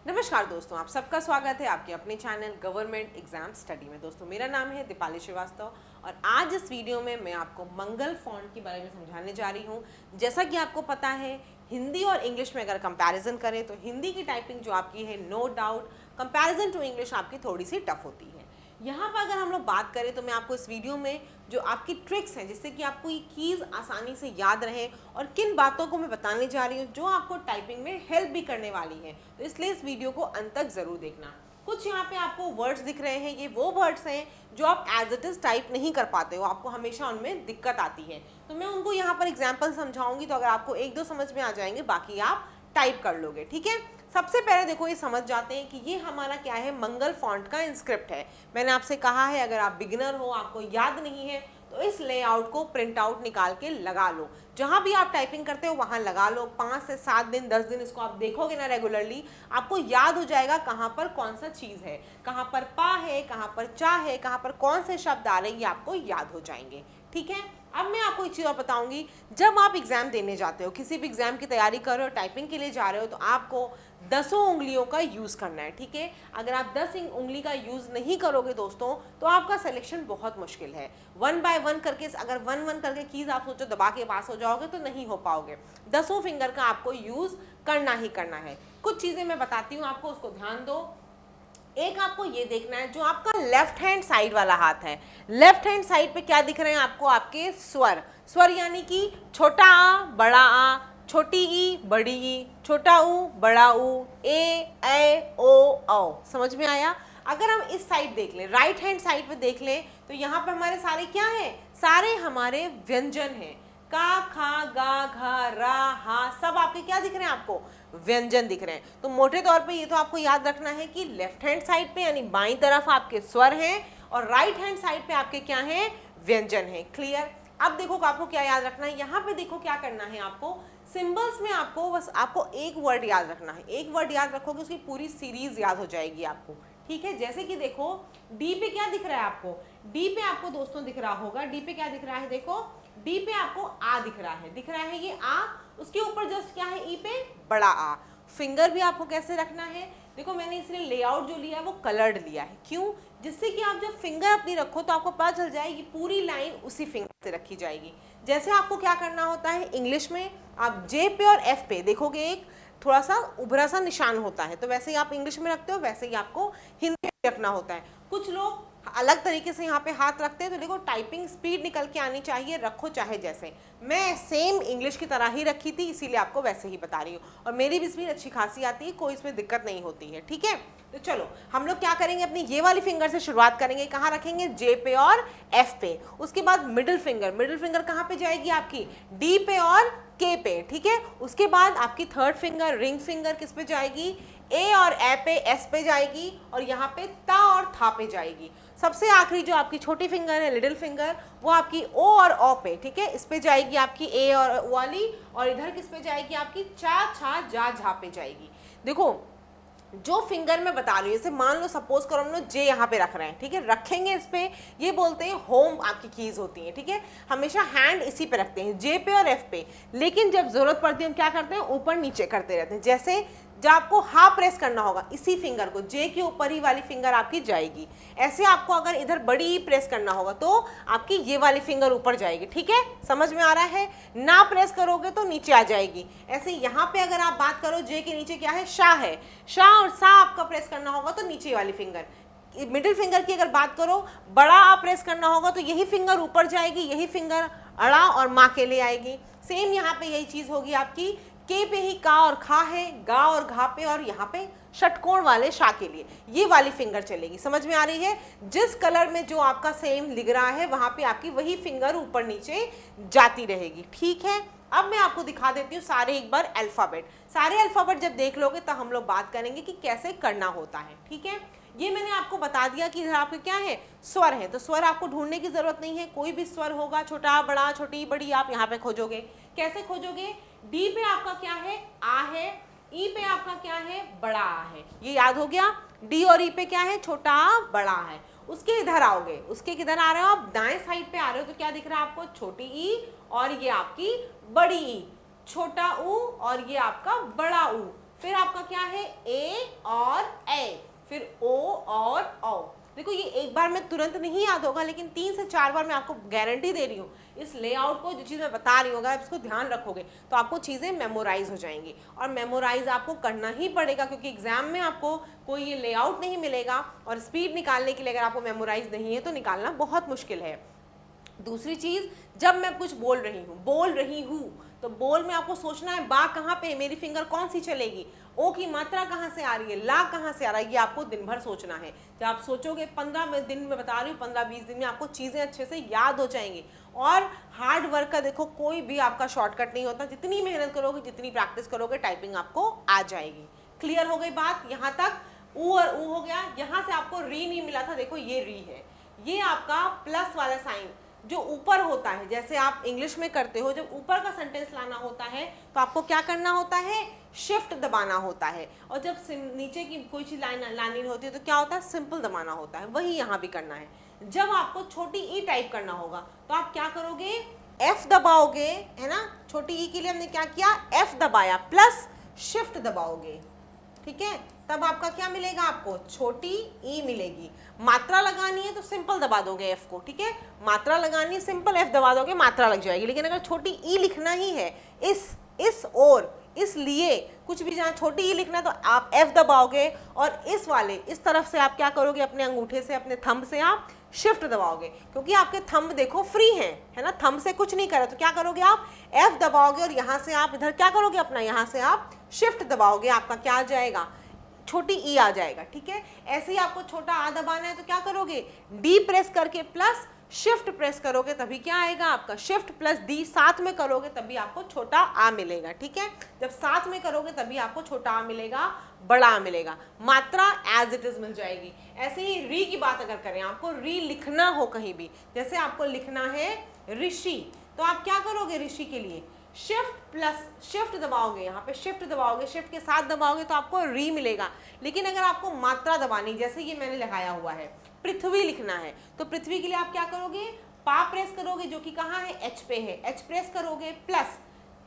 नमस्कार दोस्तों, आप सबका स्वागत है आपके अपने चैनल गवर्नमेंट एग्जाम स्टडी में। दोस्तों मेरा नाम है दीपाली श्रीवास्तव और आज इस वीडियो में मैं आपको मंगल फॉन्ट के बारे में समझाने जा रही हूँ। जैसा कि आपको पता है, हिंदी और इंग्लिश में अगर कंपैरिजन करें तो हिंदी की टाइपिंग जो आपकी है, no doubt comparison to English आपकी थोड़ी सी टफ होती है। यहाँ पर अगर हम लोग बात करें तो मैं आपको इस वीडियो में जो आपकी ट्रिक्स हैं जिससे कि आपको ये कीज़ आसानी से याद रहे और किन बातों को मैं बताने जा रही हूँ जो आपको टाइपिंग में हेल्प भी करने वाली है, तो इसलिए इस वीडियो को अंत तक ज़रूर देखना। कुछ यहाँ पे आपको वर्ड्स दिख रहे हैं, ये वो वर्ड्स हैं जो आप एज इट इज़ टाइप नहीं कर पाते हो, आपको हमेशा उनमें दिक्कत आती है। तो मैं उनको यहाँ पर एग्जाम्पल समझाऊंगी, तो अगर आपको एक दो समझ में आ जाएंगे बाकी आप टाइप कर लोगे। ठीक है, सबसे पहले देखो ये समझ जाते हैं कि ये हमारा क्या है, मंगल फॉन्ट का इंस्क्रिप्ट है। मैंने आपसे कहा है अगर आप बिगिनर हो, आपको याद नहीं है, तो इस लेआउट को प्रिंट आउट निकाल के लगा लो। जहां भी आप टाइपिंग करते हो वहां लगा लो। 5 से 7 दिन 10 दिन इसको आप देखोगे ना रेगुलरली, आपको याद हो जाएगा कहाँ पर कौन सा चीज़ है, कहाँ पर पा है, कहाँ पर चा है, कहाँ पर कौन से शब्द आ रहे हैं, ये आपको याद हो जाएंगे। ठीक है, अब मैं आपको एक चीज़ और बताऊंगी। जब आप एग्जाम देने जाते हो, किसी भी एग्जाम की तैयारी कर रहे हो, टाइपिंग के लिए जा रहे हो, तो आपको 10 उंगलियों का यूज़ करना है। ठीक है, अगर आप 10 उंगली का यूज़ नहीं करोगे दोस्तों, तो आपका सिलेक्शन बहुत मुश्किल है। 1 बाय 1 करके, अगर 1 करके कीज़ आप सोचो दबा के पास हो जाओगे तो नहीं हो पाओगे। 10 फिंगर का आपको यूज़ करना ही करना है। कुछ चीज़ें मैं बताती हूँ आपको, उसको ध्यान दो। एक आपको ये देखना है, जो आपका लेफ्ट हैंड साइड वाला हाथ है, लेफ्ट हैंड साइड पे क्या दिख रहे हैं आपको, आपके स्वर। स्वर यानी कि छोटा आ, बड़ा आ, छोटी ई, बड़ी ई, छोटा ऊ, बड़ा ऊ, ए ओ औ। समझ में आया? अगर हम इस साइड देख लें, राइट हैंड साइड पे देख लें, तो यहाँ पे हमारे सारे क्या हैं, सारे हमारे व्यंजन हैं। का, खा, गा, घा, रा, हा, सब आपके क्या दिख रहे हैं, आपको व्यंजन दिख रहे हैं। तो मोटे तौर पे ये तो आपको याद रखना है कि लेफ्ट हैंड साइड पे यानी बाईं तरफ आपके स्वर हैं और राइट हैंड साइड पे आपके क्या हैं, व्यंजन हैं। क्लियर? अब देखो आपको क्या याद रखना है, यहाँ पे देखो क्या करना है आपको, सिंबल्स में आपको बस आपको एक वर्ड याद रखना है। एक वर्ड याद रखोगे उसकी पूरी सीरीज याद हो जाएगी आपको। ठीक है, जैसे कि देखो डी पे क्या दिख रहा है आपको, डी पे आपको दोस्तों दिख रहा होगा, डी पे क्या दिख रहा है, देखो डी पे आपको आ दिख रहा है, दिख रहा है ये आ, उसके ऊपर जस्ट क्या है, ई पे बड़ा आ। फिंगर भी आपको कैसे रखना है, देखो मैंने इसलिए लेआउट जो लिया है वो कलर्ड लिया है। क्यों? जिससे कि आप जब फिंगर अपनी रखो तो आपको पता चल जाएगी पूरी लाइन उसी फिंगर से रखी जाएगी। जैसे आपको क्या करना होता है इंग्लिश में, आप जे पे और एफ पे देखोगे एक थोड़ा सा उभरा सा निशान होता है, तो वैसे ही आप इंग्लिश में रखते हो वैसे ही आपको हिंदी में रखना होता है। कुछ लोग अलग तरीके से यहाँ पे हाथ रखते हैं, तो देखो टाइपिंग स्पीड निकल के आनी चाहिए, रखो चाहे जैसे। मैं सेम इंग्लिश की तरह ही रखी थी, इसीलिए आपको वैसे ही बता रही हूँ, और मेरी भी स्पीड अच्छी खासी आती है, कोई इसमें दिक्कत नहीं होती है। ठीक है, तो चलो हम लोग क्या करेंगे, अपनी ये वाली फिंगर से शुरुआत करेंगे। कहाँ रखेंगे, जे पे और एफ पे। उसके बाद मिडिल फिंगर, मिडिल फिंगर कहाँ पे जाएगी आपकी, डी पे और के पे। ठीक है, उसके बाद आपकी थर्ड फिंगर रिंग फिंगर किस पे जाएगी, ए और ए पे, एस पे जाएगी, और यहाँ पे ता और था पे जाएगी। सबसे आखिरी जो आपकी छोटी फिंगर है लिटिल फिंगर, वो आपकी ओ और ओ पे, ठीक है, इस पे जाएगी आपकी ए और ओ वाली, और इधर किस पे जाएगी आपकी चा, छा, जा, झा पे जाएगी। देखो जो फिंगर मैं बता रही हूँ, जैसे मान लो सपोज करो हम लोग जे यहाँ पे रख रहे हैं, ठीक है, रखेंगे इस पे, ये बोलते हैं होम आपकी कीज होती हैं। ठीक है, हमेशा हैंड इसी पे रखते हैं, जे पे और एफ पे, लेकिन जब जरूरत पड़ती है हम क्या करते हैं, ऊपर नीचे करते रहते हैं। जैसे जब आपको हा प्रेस करना होगा, इसी फिंगर को जे के ऊपर ही वाली फिंगर आपकी जाएगी। ऐसे आपको अगर इधर बड़ी ई प्रेस करना होगा तो आपकी ये वाली फिंगर ऊपर जाएगी। ठीक है, समझ में आ रहा है? ना प्रेस करोगे तो नीचे आ जाएगी। ऐसे यहाँ पे अगर आप बात करो, जे के नीचे क्या है, शाह है, शाह और सा आपका प्रेस करना होगा तो नीचे वाली फिंगर। मिडिल फिंगर की अगर बात करो, बड़ा आ प्रेस करना होगा तो यही फिंगर ऊपर जाएगी, यही फिंगर अड़ा और माँ के लिए आएगी। सेम यहाँ पे यही चीज होगी आपकी, के पे ही का और खा है, गा और घा पे, और यहाँ पे षटकोण वाले शा के लिए ये वाली फिंगर चलेगी। समझ में आ रही है? जिस कलर में जो आपका सेम लिख रहा है वहां पे आपकी वही फिंगर ऊपर नीचे जाती रहेगी। ठीक है, अब मैं आपको दिखा देती हूँ सारे एक बार अल्फाबेट। सारे अल्फाबेट जब देख लोगे तब हम लोग बात करेंगे कि कैसे करना होता है। ठीक है, ये मैंने आपको बता दिया कि इधर आपके क्या है, स्वर है, तो स्वर आपको ढूंढने की जरूरत नहीं है, कोई भी स्वर होगा, छोटा बड़ा छोटी बड़ी, आप यहाँ पे खोजोगे। कैसे खोजोगे, डी पे आपका क्या है, आ है, ई पे आपका क्या है, बड़ा आ है, ये याद हो गया। डी और ई पे क्या है, छोटा आ बड़ा है। उसके इधर आओगे, उसके किधर आ रहे हो आप, दाएं साइड पे आ रहे हो, तो क्या दिख रहा है आपको, छोटी ई और ये आपकी बड़ी ई, छोटा ऊ और ये आपका बड़ा ऊ। फिर आपका क्या है ए और ए, फिर ओ और औ। देखो ये एक बार में तुरंत नहीं याद होगा, लेकिन 3 से 4 बार मैं आपको गारंटी दे रही हूँ इस लेआउट को, जो चीज़ मैं बता रही हूँ अगर आप इसको ध्यान रखोगे तो आपको चीज़ें मेमोराइज हो जाएंगी। और मेमोराइज आपको करना ही पड़ेगा, क्योंकि एग्जाम में आपको कोई ये लेआउट नहीं मिलेगा, और स्पीड निकालने के लिए अगर आपको मेमोराइज नहीं है तो निकालना बहुत मुश्किल है। दूसरी चीज, जब मैं कुछ बोल रही हूँ तो बोल में आपको सोचना है बा कहाँ पे, मेरी फिंगर कौन सी चलेगी, ओ की मात्रा कहाँ से आ रही है, ला कहाँ से आ रहा है, ये आपको दिन भर सोचना है। जब आप सोचोगे 15 दिन में बता रही हूँ, 15-20 दिन में आपको चीज़ें अच्छे से याद हो जाएंगी। और हार्ड वर्क का देखो कोई भी आपका शॉर्टकट नहीं होता, जितनी मेहनत करोगे, जितनी प्रैक्टिस करोगे, टाइपिंग आपको आ जाएगी। क्लियर हो गई बात यहाँ तक? ऊ और ऊ हो गया। यहाँ से आपको री नहीं मिला था, देखो ये री है, ये आपका प्लस वाला साइन जो ऊपर होता है, जैसे आप इंग्लिश में करते हो, जब ऊपर का सेंटेंस लाना होता है तो आपको क्या करना होता है, शिफ्ट दबाना होता है। और जब नीचे की कोई चीज लानी होती है तो क्या होता है, सिंपल दबाना होता है। वही यहाँ भी करना है। जब आपको छोटी ई टाइप करना होगा तो आप क्या करोगे, एफ दबाओगे, है ना। छोटी ई के लिए हमने क्या किया, एफ दबाया प्लस शिफ्ट दबाओगे, ठीक है। तब आपका क्या मिलेगा, आपको छोटी ई मिलेगी। मात्रा लगानी है तो सिंपल दबा दोगे एफ को, ठीक है। मात्रा लगानी है, सिंपल एफ दबा दोगे, मात्रा लग जाएगी। लेकिन अगर छोटी ई लिखना ही है, इस और इसलिए कुछ भी जहाँ छोटी ई लिखना है तो आप एफ दबाओगे, और इस वाले इस तरफ से आप क्या करोगे, अपने अंगूठे से, अपने थंब से आप शिफ्ट दबाओगे, क्योंकि आपके थंब देखो फ्री हैं, है ना, थंब से कुछ नहीं करे। तो क्या करोगे, आप एफ दबाओगे और यहाँ से आप इधर क्या करोगे, अपना यहाँ से आप शिफ्ट दबाओगे, आपका क्या आ जाएगा, छोटी ई आ जाएगा, ठीक है। ऐसे ही आपको छोटा आ दबाना है तो क्या करोगे, डी प्रेस करके प्लस शिफ्ट प्रेस करोगे, तभी क्या आएगा आपका, शिफ्ट प्लस डी साथ में करोगे तभी आपको छोटा आ मिलेगा, ठीक है। जब साथ में करोगे तभी आपको छोटा आ मिलेगा, बड़ा आ मिलेगा। मात्रा एज इट इज मिल जाएगी। ऐसे ही री की बात अगर करें, आपको री लिखना हो कहीं भी, जैसे आपको लिखना है ऋषि, तो आप क्या करोगे, ऋषि के लिए शिफ्ट प्लस शिफ्ट दबाओगे, यहाँ पे शिफ्ट दबाओगे, शिफ्ट के साथ दबाओगे तो आपको री मिलेगा। लेकिन अगर आपको मात्रा दबानी, जैसे ये मैंने लगाया हुआ है, पृथ्वी लिखना है, तो पृथ्वी के लिए आप क्या करोगे, पा प्रेस करोगे, जो कि कहाँ है, एच पे है, एच प्रेस करोगे प्लस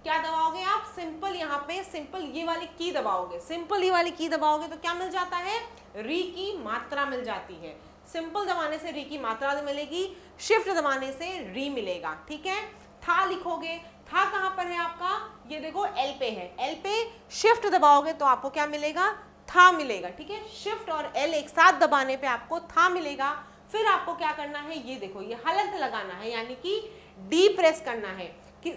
क्या दबाओगे आप, सिंपल, यहाँ पे सिंपल ये वाली की दबाओगे, सिंपल ये वाली की दबाओगे तो क्या मिल जाता है, री की मात्रा मिल जाती है। सिंपल दबाने से री की मात्रा मिलेगी, शिफ्ट दबाने से री मिलेगा, ठीक है। था लिखोगे, था कहाँ पर है आपका, ये देखो एल पे है, एल पे शिफ्ट दबाओगे तो आपको क्या मिलेगा, था मिलेगा, ठीक है। शिफ्ट और एल एक साथ दबाने पे आपको था मिलेगा। फिर आपको क्या करना है, ये देखो ये हलंत लगाना है, यानी कि डी प्रेस करना है कि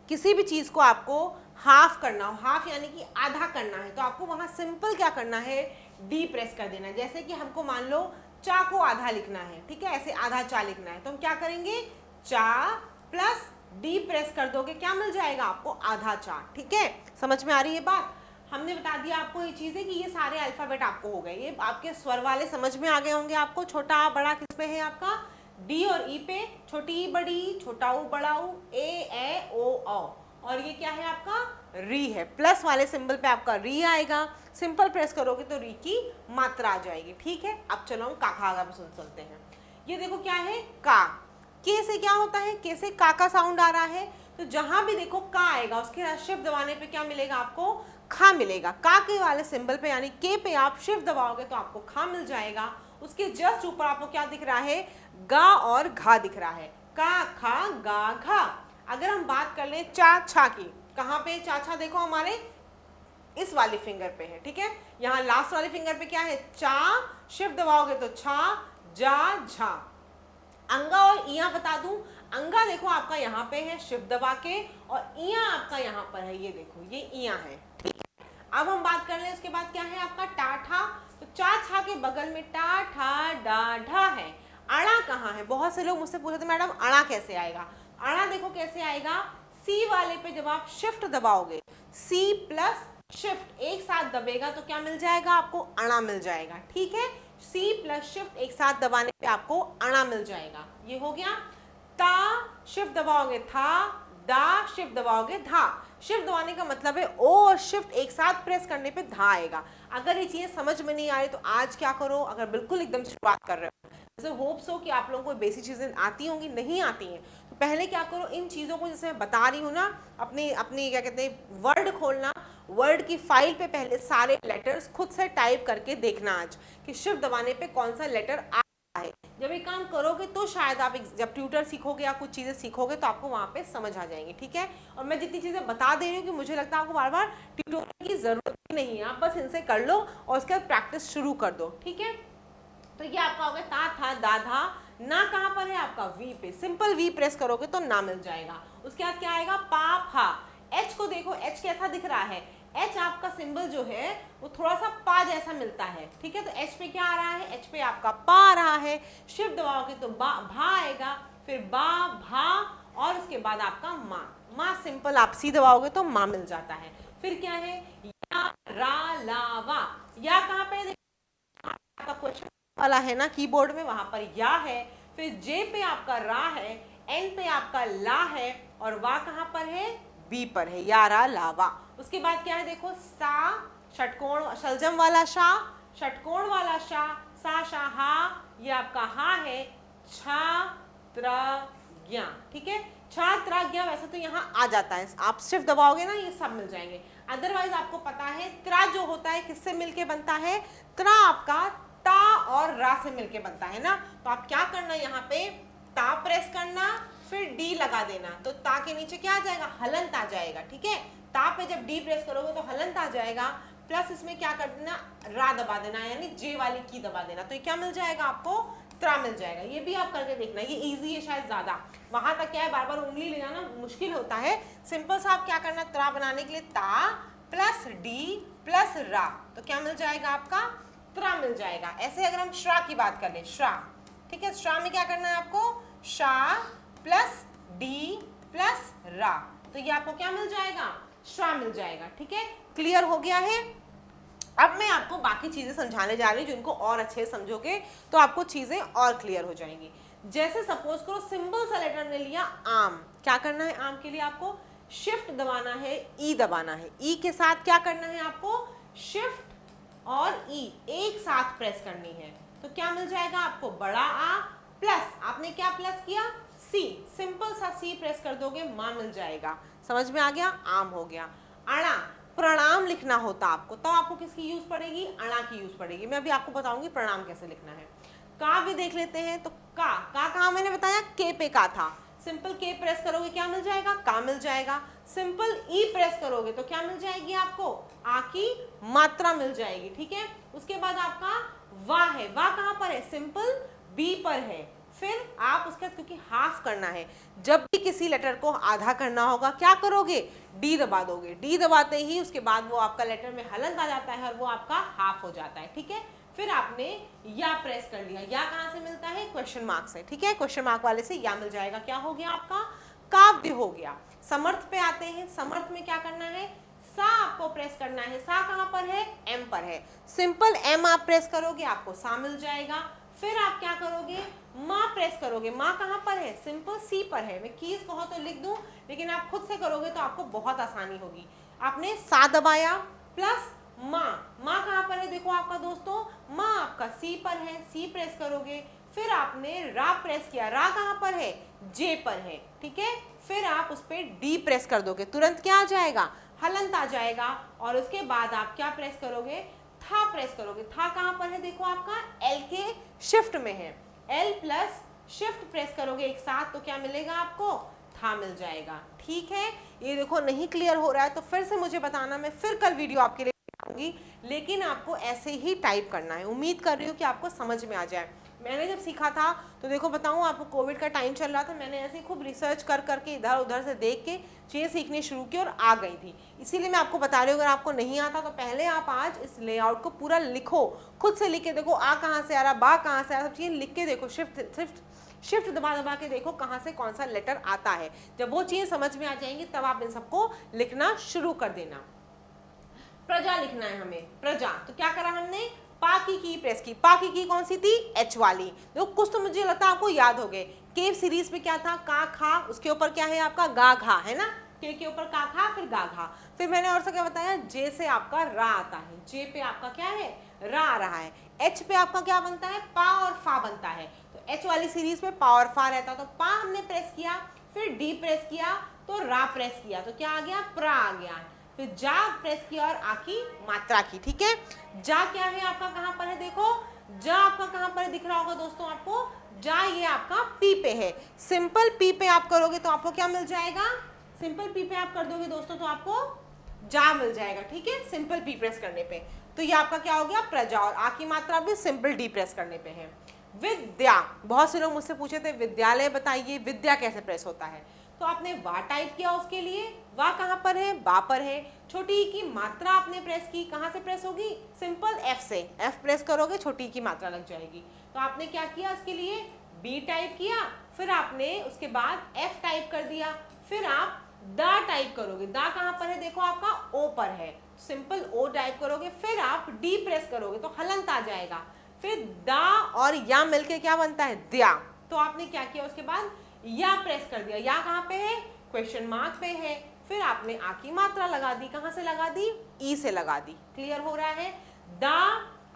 किसी भी चीज को आपको हाफ करना हो, हाफ यानी कि आधा करना है, तो आपको वहां सिंपल क्या करना है, डी प्रेस कर देना है। जैसे कि हमको मान लो चा को आधा लिखना है, ठीक है, ऐसे आधा चा लिखना है, तो हम क्या करेंगे, चा प्लस डी प्रेस कर दोगे, क्या मिल जाएगा आपको, आधा चा, ठीक है। समझ में आ रही है बात? हमने बता दिया आपको ये चीज़ है कि ये सारे अल्फाबेट आपको हो गए, ये आपके स्वर वाले समझ में आ गए होंगे आपको। छोटा आ बड़ा किस पे है आपका, डी और ई पे, छोटी ई बड़ी, छोटा ऊ बड़ा ऊ, ए ओ औ, और ये क्या है आपका, री है, प्लस वाले सिंबल पे आपका री आएगा। सिंपल प्रेस करोगे तो री की मात्रा आ जाएगी, ठीक है। अब चलो हम काका आगा भी सुनते हैं। ये देखो क्या है, का, के से क्या होता है, के से का का साउंड आ रहा है, तो जहां भी देखो का आएगा उसके शिफ्ट दबाने पे क्या मिलेगा आपको, खा मिलेगा। का के वाले सिंबल पे यानी के पे आप शिफ्ट दबाओगे तो आपको खा मिल जाएगा। उसके जस्ट ऊपर आपको क्या दिख रहा है, गा और घा दिख रहा है, का खा गा घा। अगर हम बात कर ले चा छा की, कहाँ पे चा छा, देखो हमारे इस वाली फिंगर पे है, ठीक है। यहाँ लास्ट वाली फिंगर पे क्या है, चा, शिफ्ट दबाओगे तो छा जा झा। अंगा और इया बता दूं, अंगा देखो आपका यहाँ पे है शिफ्ट दबा के, और इया आपका यहाँ पर है, ये देखो ये इया है, ठीक है। अब हम बात कर ले उसके बाद क्या है आपका टा ठा, तो चा छा के बगल में टा ठा डा ढा है। अड़ा कहाँ है, बहुत से लोग मुझसे पूछते थे मैडम अड़ा कैसे आएगा। अड़ा देखो कैसे आएगा, सी वाले पे जब आप शिफ्ट दबाओगे, सी प्लस शिफ्ट एक साथ दबेगा तो क्या मिल जाएगा आपको, अड़ा मिल जाएगा, ठीक है। सी प्लस शिफ्ट एक साथ दबाने पे आपको अड़ा मिल जाएगा, ये हो गया। ता शिफ्ट दबाओगे था, दा शिफ्ट दबाओगे धा। शिफ्ट दबाने का मतलब है ओ और शिफ्ट एक साथ प्रेस करने पे धा आएगा। अगर ये चीजें समझ में नहीं आ रही तो आज क्या करो, अगर बिल्कुल एकदम शुरुआत कर रहे हो, जैसे होप्स हो कि आप लोगों को बेसिक चीजें आती होंगी, नहीं आती हैं तो पहले क्या करो, इन चीज़ों को जैसे मैं बता रही हूँ ना, अपनी अपनी क्या कहते हैं वर्ड खोलना, वर्ड की फाइल पे पहले सारे लेटर्स खुद से टाइप करके देखना आज कि शिफ्ट दबाने पे कौन सा लेटर आ रहा है। जब ये काम करोगे तो शायद आप जब ट्यूटर सीखोगे या कुछ चीज़ें सीखोगे तो आपको वहाँ पे समझ आ जाएंगी, ठीक है। और मैं जितनी चीज़ें बता दे रही हूँ कि मुझे लगता है आपको बार बार ट्यूटोरियल की ज़रूरत ही नहीं है, आप बस इनसे कर लो और उसके बाद प्रैक्टिस शुरू कर दो, ठीक है। तो ये आपका हो गया ता था दा धा, ना कहाँ पर है आपका वी पे, सिंपल वी प्रेस करोगे तो ना मिल जाएगा। उसके बाद क्या आएगा पा फा, एच को देखो एच कैसा दिख रहा है, एच आपका सिंबल जो है वो थोड़ा सा पा जैसा मिलता है, ठीक है। तो एच पे क्या आ रहा है, एच पे आपका पा आ रहा है, शिफ्ट दबाओगे तो बा भा आएगा, फिर बा भा और उसके बाद आपका माँ, माँ सिंपल आप सी दबाओगे तो माँ मिल जाता है। फिर क्या है या रा ला वा, या कहाँ पे आपका क्वेश्चन वाला है ना कीबोर्ड में, वहां पर या है, फिर जे पे आपका रा है, एन पे आपका ला है और वा कहां पर है, बी पर है, या रा लावा। उसके बाद क्या है देखो सा, षटकोण शलजम वाला शा, षटकोण वाला शा, सा शा हा, ये आपका हा है, छा त्र ज्ञा, ठीक है। छात्र ज्ञा वैसे तो यहाँ आ जाता है, आप शिफ्ट दबाओगे ना ये सब मिल जाएंगे। अदरवाइज आपको पता है त्रा जो होता है किससे मिलके बनता है, त्रा आपका ता और रा से मिलके बनता है ना। तो आप क्या करना, यहाँ पे ता प्रेस करना, फिर डी लगा देना, तो ता के नीचे क्या आ जाएगा, हलंत आ जाएगा, ठीक है। ता पे जब डी प्रेस करोगे तो हलंत आ जाएगा, प्लस इसमें क्या कर देना, रा दबा देना, यानी जे वाली की दबा देना, तो ये क्या मिल जाएगा आपको, त्रा मिल जाएगा। ये भी आप करके देखना, ये इजी है शायद ज्यादा, वहां तक क्या है बार बार उंगली ले जाना मुश्किल होता है। सिंपल सा आप क्या करना, त्रा बनाने के लिए ता प्लस डी प्लस रा, तो क्या मिल जाएगा आपका, त्रा मिल जाएगा। ऐसे अगर हम श्रा की बात कर ले, श्रा, ठीक है, श्रा में क्या करना है आपको, शा प्लस डी प्लस रा, तो ये आपको क्या मिल जाएगा, श्रा मिल जाएगा, ठीक है। क्लियर हो गया है। अब मैं आपको बाकी चीजें समझाने जा रही हूँ जिनको और अच्छे समझोगे तो आपको चीजें और क्लियर हो जाएंगी। जैसे सपोज करो सिंपल सा लेटर ने लिया आम, क्या करना है, आम के लिए आपको शिफ्ट दबाना है, ई दबाना है, ई के साथ क्या करना है आपको, शिफ्ट और ई एक साथ प्रेस करनी है, तो क्या मिल जाएगा आपको, बड़ा आ प्लस आपने क्या प्लस किया, सी, सिंपल सा सी प्रेस कर दोगे माँ मिल जाएगा। समझ में आ गया, आम हो गया। अड़ा, प्रणाम लिखना होता आपको, तो आपको किसकी यूज पड़ेगी, अणा की यूज पड़ेगी। मैं अभी आपको बताऊंगी प्रणाम कैसे लिखना है। का भी देख लेते हैं, तो का कहा मैंने बताया, के पे का था, सिंपल के प्रेस करोगे क्या मिल जाएगा, का मिल जाएगा। सिंपल ई प्रेस करोगे तो क्या मिल जाएगी आपको, आ की मात्रा मिल जाएगी, ठीक है। उसके बाद आपका वाह है, वाह कहां पर है, सिंपल बी पर है। फिर आप उसका क्योंकि हाफ करना है, जब भी किसी लेटर को आधा करना होगा क्या करोगे, डी दबा दोगे, डी दबाते ही उसके बाद वो आपका लेटर में हलंत आ जाता है और वो आपका हाफ हो जाता है, ठीक है। फिर आपने या प्रेस कर लिया, या कहां से मिलता है, क्वेश्चन मार्क से, ठीक है, क्वेश्चन मार्क वाले से या मिल जाएगा, क्या हो गया आपका, काव्य हो गया। समर्थ पे आते हैं, समर्थ में क्या करना है, सा आपको प्रेस करना है, सा कहां पर है, एम पर है, सिंपल एम आप प्रेस करोगे आपको सा मिल जाएगा। फिर आप क्या करोगे, माँ प्रेस करोगे, माँ कहां पर है, सिंपल सी पर है, मैं कीज कहो तो लिख दूं लेकिन आप खुद से करोगे तो आपको बहुत आसानी होगी। आपने सा दबाया प्लस माँ, माँ कहां पर है देखो आपका दोस्तों, माँ आपका सी पर है, सी प्रेस करोगे। फिर आपने रा प्रेस किया, रा कहां पर है, जे पर है, ठीक है। फिर आप उस पर डी प्रेस कर दोगे, तुरंत क्या आ जाएगा, हलंत आ जाएगा। और उसके बाद आप क्या प्रेस करोगे, था प्रेस करोगे, था कहां पर है देखो आपका, एल के शिफ्ट में है, एल प्लस शिफ्ट प्रेस करोगे एक साथ तो क्या मिलेगा आपको, था मिल जाएगा, ठीक है। ये देखो नहीं क्लियर हो रहा है तो फिर से मुझे बताना, मैं फिर कल वीडियो आपके लिए बनाऊंगी, लेकिन आपको ऐसे ही टाइप करना है। उम्मीद कर रही हूँ कि आपको समझ में आ जाए। मैंने जब सीखा था तो देखो बताऊँ आपको, कोविड का टाइम चल रहा था, मैंने ऐसे ही खूब रिसर्च कर करके इधर उधर से देख के चीज़ें सीखनी शुरू की और आ गई थी, इसीलिए मैं आपको बता रही हूँ। अगर आपको नहीं आता तो पहले आप आज इस लेआउट को पूरा लिखो, खुद से लिख के देखो, आ कहाँ से आ रहा, बा कहाँ से आ रहा, सब चीज़ें लिख के देखो, शिफ्ट दबा दबा के देखो कहाँ से कौन सा लेटर आता है। जब वो चीज़ें समझ में आ जाएंगी तब आप इन सबको लिखना शुरू कर देना। प्रजा लिखना है हमें, प्रजा, तो क्या करा हमने, पा की प्रेस की, पा की कौन सी थी, एच वाली। देखो कुछ तो मुझे लगता है आपको याद हो गए, केव सीरीज में क्या था, का खा, उसके ऊपर क्या है आपका गा घा, है ना, के ऊपर का खा फिर गा घा। फिर मैंने और सा क्या बताया, जे से आपका रा आता है, जे पे आपका क्या है, रा आ रहा है। एच पे आपका क्या बनता है, पा और फा बनता है, तो एच वाली सीरीज में पा और फा रहता, तो पा हमने प्रेस किया, फिर डी प्रेस किया तो रा प्रेस किया तो क्या आ गया, प्रा आ गया। फिर जा प्रेस किया और आ की मात्रा की, ठीक है। जा क्या है आपका, कहां पर है, देखो जा आपका कहां पर दिख रहा होगा दोस्तों आपको, जा ये आपका पी पे है। सिंपल पी पे आप करोगे तो आपको क्या मिल जाएगा, सिंपल पी पे आप कर दोगे दोस्तों तो आपको जा मिल जाएगा, ठीक है, सिंपल पी प्रेस करने पे। तो ये आपका क्या हो गया, प्रजा, और आ की मात्रा भी सिंपल डी प्रेस करने पे है। विद्या, बहुत से लोग मुझसे पूछे थे विद्यालय बताइए, विद्या कैसे प्रेस होता है, तो आपने वा टाइप किया, उसके लिए वा कहां पर है, बा पर है। छोटी ई की मात्रा आपने प्रेस की, कहां से प्रेस होगी, सिंपल एफ से, एफ प्रेस करोगे छोटी ई की मात्रा लग जाएगी। तो आपने क्या किया, इसके लिए बी टाइप किया, फिर आपने उसके बाद एफ टाइप कर दिया, फिर आप दा टाइप करोगे, दा कहां पर है, देखो आपका ओ पर है, सिंपल ओ टाइप करोगे, फिर आप डी प्रेस करोगे तो हलंत आ जाएगा, फिर दा और या मिलके क्या बनता है, द्या। तो आपने क्या किया, उसके बाद या प्रेस कर दिया, या कहां पे है, क्वेश्चन मार्क पे है, फिर आपने आ की मात्रा लगा दी, कहां से लगा दी, ई से लगा दी। क्लियर हो रहा है। दा,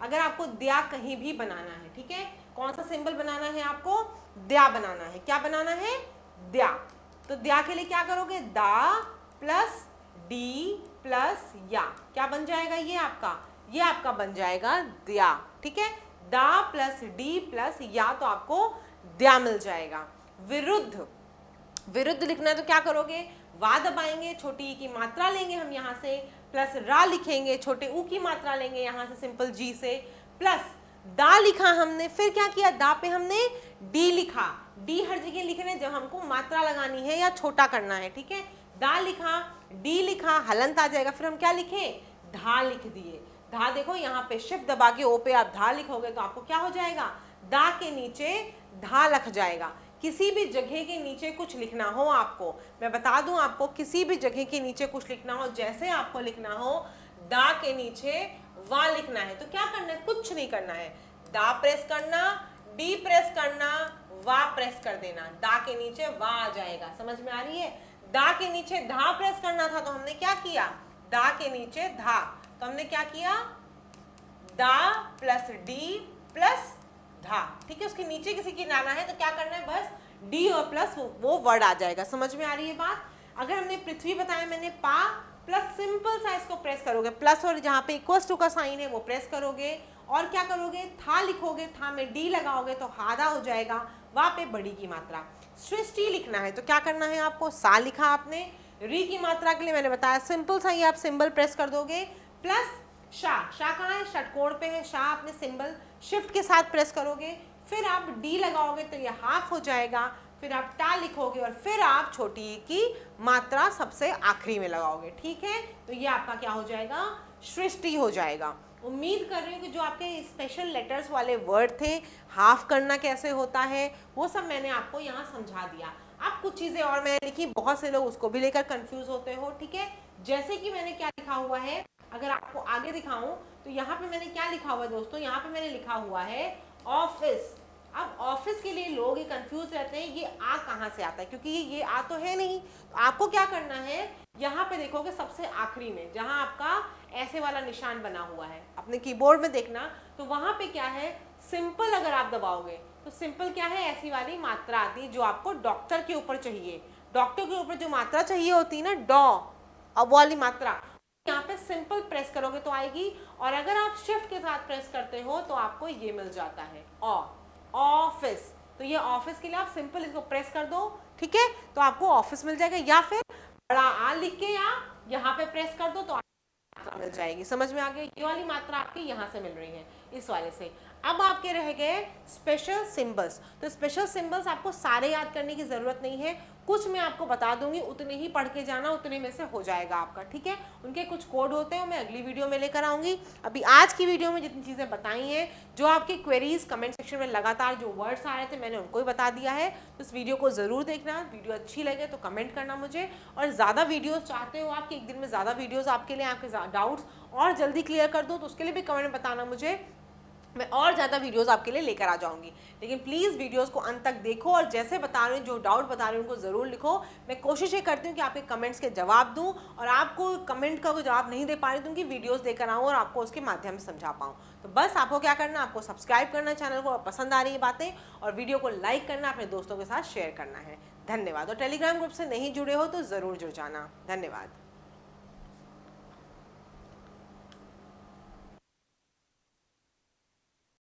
अगर आपको द्या कहीं भी बनाना है, ठीक है, कौन सा सिंबल बनाना है आपको, द्या बनाना है, क्या बनाना है, द्या। तो द्या के लिए क्या करोगे, दा प्लस डी प्लस या, क्या बन जाएगा ये आपका बन जाएगा द्या, ठीक है, दा प्लस डी प्लस या, तो आपको द्या मिल जाएगा। विरुद्ध, विरुद्ध लिखना है तो क्या करोगे, वा दबाएंगे, छोटी ई की मात्रा लेंगे हम यहाँ से, प्लस रा लिखेंगे, छोटे ऊ की मात्रा लेंगे यहाँ से सिंपल जी से, प्लस दा लिखा हमने, फिर क्या किया, दा पे हमने डी लिखा, डी हर जगह लिखने जब हमको मात्रा लगानी है या छोटा करना है, ठीक है, दा लिखा, डी लिखा, हलंत आ जाएगा, फिर हम क्या लिखे, धा लिख दिए। धा देखो यहाँ पे शिफ्ट दबा के ओ पे आप धा लिखोगे तो आपको क्या हो जाएगा, दा के नीचे धा लग जाएगा। किसी भी जगह के नीचे कुछ लिखना हो आपको, मैं बता दूं आपको, किसी भी जगह के नीचे कुछ लिखना हो, जैसे आपको लिखना हो दा के नीचे वा लिखना है, तो क्या करना है, कुछ नहीं करना है, दा प्रेस करना, डी प्रेस करना, वा प्रेस कर देना, दा के नीचे वा आ जाएगा। समझ में आ रही है। दा के नीचे धा प्रेस करना था तो हमने क्या किया, दा के नीचे धा, तो हमने क्या किया, दा प्लस डी प्लस धा, ठीक है, उसके नीचे किसी की लाना है तो क्या करना है, बस डी और प्लस वो वर्ड आ जाएगा। समझ में आ रही है बात। अगर हमने पृथ्वी बताया, मैंने पा प्लस सिंपल सा इसको प्रेस करोगे, प्लस और जहाँ पे इक्वल्स टू का साइन है वो प्रेस करोगे, और क्या करोगे, था लिखोगे, था में डी लगाओगे तो हादा हो जाएगा, वहां पे बड़ी की मात्रा। सृष्टि लिखना है तो क्या करना है आपको, सा लिखा आपने, री की मात्रा के लिए मैंने बताया सिंपल सा ही आप सिंबल प्रेस कर दोगे, प्लस शाह, शाह कहाँ है, षटकोण पे है, शाह आपने सिंबल शिफ्ट के साथ प्रेस करोगे, फिर आप डी लगाओगे तो ये हाफ हो जाएगा, फिर आप टा लिखोगे और फिर आप छोटी ई की मात्रा सबसे आखिरी में लगाओगे, ठीक है, तो ये आपका क्या हो जाएगा, सृष्टि हो जाएगा। उम्मीद कर रही हूँ कि जो आपके स्पेशल लेटर्स वाले वर्ड थे, हाफ करना कैसे होता है, वो सब मैंने आपको यहाँ समझा दिया। अब कुछ चीज़ें और मैंने लिखी, बहुत से लोग उसको भी लेकर कंफ्यूज होते हो, ठीक है, जैसे कि मैंने क्या लिखा हुआ है, अगर आपको आगे दिखाऊं तो यहाँ पे मैंने क्या लिखा हुआ है दोस्तों, यहाँ पे मैंने लिखा हुआ है ऑफिस। अब ऑफिस के लिए लोग ये कंफ्यूज रहते हैं, ये आ कहाँ से आता है, क्योंकि ये आ तो है नहीं, तो आपको क्या करना है, यहाँ पे देखोगे सबसे आखिरी में जहाँ आपका ऐसे वाला निशान बना हुआ है, अपने कीबोर्ड में देखना, तो वहां पे क्या है, सिंपल अगर आप दबाओगे तो सिंपल क्या है, ऐसी वाली मात्रा आती है जो आपको डॉक्टर के ऊपर चाहिए, डॉक्टर के ऊपर जो मात्रा चाहिए होती है ना, डॉ, अब वाली मात्रा, यहाँ पे सिंपल प्रेस करोगे तो आएगी, और अगर आप शिफ्ट के साथ प्रेस करते हो तो आपको ये मिल जाता है ऑफिस। तो ये ऑफिस के लिए आप सिंपल इसको प्रेस कर दो, ठीक है, तो आपको ऑफिस मिल जाएगा, या फिर बड़ा आ लिख के या यहाँ पे प्रेस कर दो तो मात्रा मिल जाएगी। समझ में आ गया, ये वाली मात्रा आपकी यहाँ से मिल रही है, इस वाले से। अब आपके रह गए स्पेशल सिंबल्स। तो स्पेशल सिंबल्स आपको सारे याद करने की जरूरत नहीं है, कुछ मैं आपको बता दूंगी, उतने ही पढ़ के जाना, उतने में से हो जाएगा आपका, ठीक है। उनके कुछ कोड होते हैं, मैं अगली वीडियो में लेकर आऊंगी। अभी आज की वीडियो में जितनी चीज़ें बताई हैं, जो आपकी क्वेरीज कमेंट सेक्शन में लगातार जो वर्ड्स आ रहे थे मैंने उनको ही बता दिया है, तो इस वीडियो को ज़रूर देखना। वीडियो अच्छी लगे तो कमेंट करना मुझे, और ज़्यादा वीडियोज़ चाहते हो आप कि एक दिन में ज़्यादा वीडियोज़ आपके लिए, आपके डाउट्स और जल्दी क्लियर कर दूँ, तो उसके लिए भी कमेंट में बताना मुझे, मैं और ज़्यादा वीडियोस आपके लिए लेकर आ जाऊंगी। लेकिन प्लीज़ वीडियोस को अंत तक देखो, और जैसे बता रही हूँ, जो डाउट बता रही हूँ उनको ज़रूर लिखो। मैं कोशिश ये करती हूँ कि आपके कमेंट्स के जवाब दूँ, और आपको कमेंट का कोई जवाब नहीं दे पा रही तो उनकी वीडियोस लेकर आऊँ और आपको उसके माध्यम से समझा पाऊँ। तो बस आपको क्या करना, आपको सब्सक्राइब करना चैनल को, पसंद आ रही है बातें, और वीडियो को लाइक करना, अपने दोस्तों के साथ शेयर करना है। धन्यवाद। और टेलीग्राम ग्रुप से नहीं जुड़े हो तो ज़रूर जुड़ जाना। धन्यवाद।